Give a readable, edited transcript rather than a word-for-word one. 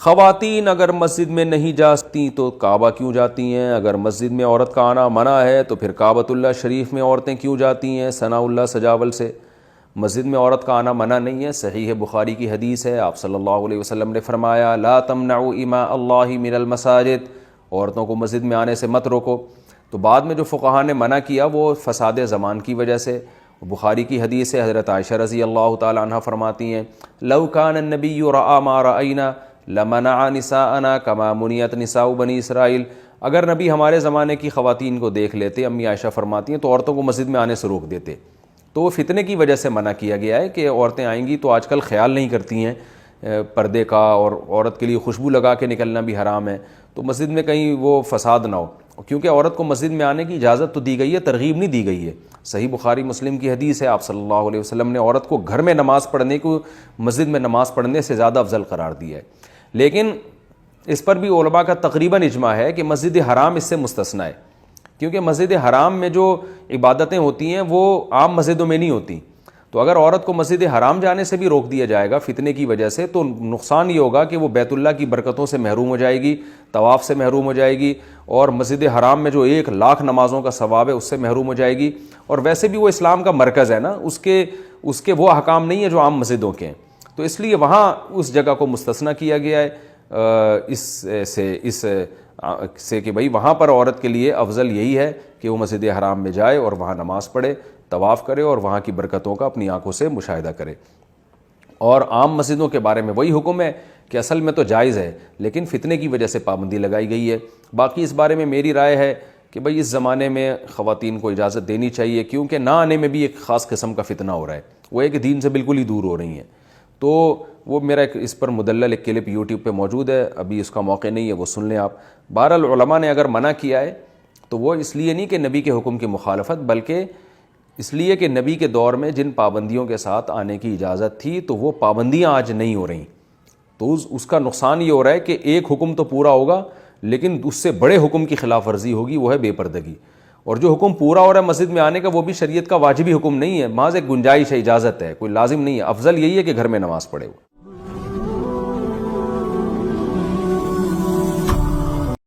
خواتین اگر مسجد میں نہیں جاتی تو کعبہ کیوں جاتی ہیں؟ اگر مسجد میں عورت کا آنا منع ہے تو پھر کعبۃ اللہ شریف میں عورتیں کیوں جاتی ہیں ثناء اللہ سجاول سے؟ مسجد میں عورت کا آنا منع نہیں ہے، صحیح بخاری کی حدیث ہے، آپ صلی اللہ علیہ وسلم نے فرمایا لا تمنعوا اماء اللہ من المساجد، عورتوں کو مسجد میں آنے سے مت روکو۔ تو بعد میں جو فقہاء نے منع کیا وہ فساد زمان کی وجہ سے، بخاری کی حدیث ہے، حضرت عائشہ رضی اللہ تعالی عنہ فرماتی ہیں لو کان النبی رأى ما رأینا لمنع نساءنا کما منعت نساء بنی اسرائیل، اگر نبی ہمارے زمانے کی خواتین کو دیکھ لیتے، امی عائشہ فرماتی ہیں، تو عورتوں کو مسجد میں آنے سے روک دیتے۔ تو وہ فتنے کی وجہ سے منع کیا گیا ہے کہ عورتیں آئیں گی تو آج کل خیال نہیں کرتی ہیں پردے کا، اور عورت کے لیے خوشبو لگا کے نکلنا بھی حرام ہے، تو مسجد میں کہیں وہ فساد نہ ہو، کیونکہ عورت کو مسجد میں آنے کی اجازت تو دی گئی ہے، ترغیب نہیں دی گئی ہے۔ صحیح بخاری مسلم کی حدیث ہے، آپ صلی اللہ علیہ وسلم نے عورت کو گھر میں نماز پڑھنے کو مسجد میں نماز پڑھنے سے زیادہ افضل قرار دیا ہے۔ لیکن اس پر بھی علماء کا تقریباً اجماع ہے کہ مسجد حرام اس سے مستثنی ہے، کیونکہ مسجد حرام میں جو عبادتیں ہوتی ہیں وہ عام مسجدوں میں نہیں ہوتی۔ تو اگر عورت کو مسجد حرام جانے سے بھی روک دیا جائے گا فتنے کی وجہ سے، تو نقصان یہ ہوگا کہ وہ بیت اللہ کی برکتوں سے محروم ہو جائے گی، طواف سے محروم ہو جائے گی، اور مسجد حرام میں جو 1,00,000 نمازوں کا ثواب ہے اس سے محروم ہو جائے گی، اور ویسے بھی وہ اسلام کا مرکز ہے نا، اس کے وہ احکام نہیں ہیں جو عام مسجدوں کے ہیں، تو اس لیے وہاں اس جگہ کو مستثنی کیا گیا ہے اس سے کہ بھئی وہاں پر عورت کے لیے افضل یہی ہے کہ وہ مسجد حرام میں جائے اور وہاں نماز پڑھے، طواف کرے، اور وہاں کی برکتوں کا اپنی آنکھوں سے مشاہدہ کرے۔ اور عام مسجدوں کے بارے میں وہی حکم ہے کہ اصل میں تو جائز ہے، لیکن فتنے کی وجہ سے پابندی لگائی گئی ہے۔ باقی اس بارے میں میری رائے ہے کہ بھئی اس زمانے میں خواتین کو اجازت دینی چاہیے، کیونکہ نہ آنے میں بھی ایک خاص قسم کا فتنہ ہو رہا ہے، وہ ایک دین سے بالکل ہی دور ہو رہی ہیں۔ تو وہ میرا اس پر مدلل ایک کلپ یوٹیوب پہ موجود ہے، ابھی اس کا موقع نہیں ہے، وہ سن لیں آپ۔ بہرحال علماء نے اگر منع کیا ہے تو وہ اس لیے نہیں کہ نبی کے حکم کی مخالفت، بلکہ اس لیے کہ نبی کے دور میں جن پابندیوں کے ساتھ آنے کی اجازت تھی تو وہ پابندیاں آج نہیں ہو رہی، تو اس کا نقصان یہ ہو رہا ہے کہ ایک حکم تو پورا ہوگا لیکن اس سے بڑے حکم کی خلاف ورزی ہوگی، وہ ہے بے پردگی، اور جو حکم پورا ہو رہا ہے مسجد میں آنے کا وہ بھی شریعت کا واجبی حکم نہیں ہے، محض ایک گنجائش ہے، اجازت ہے، کوئی لازم نہیں ہے، افضل یہی ہے کہ گھر میں نماز پڑھے۔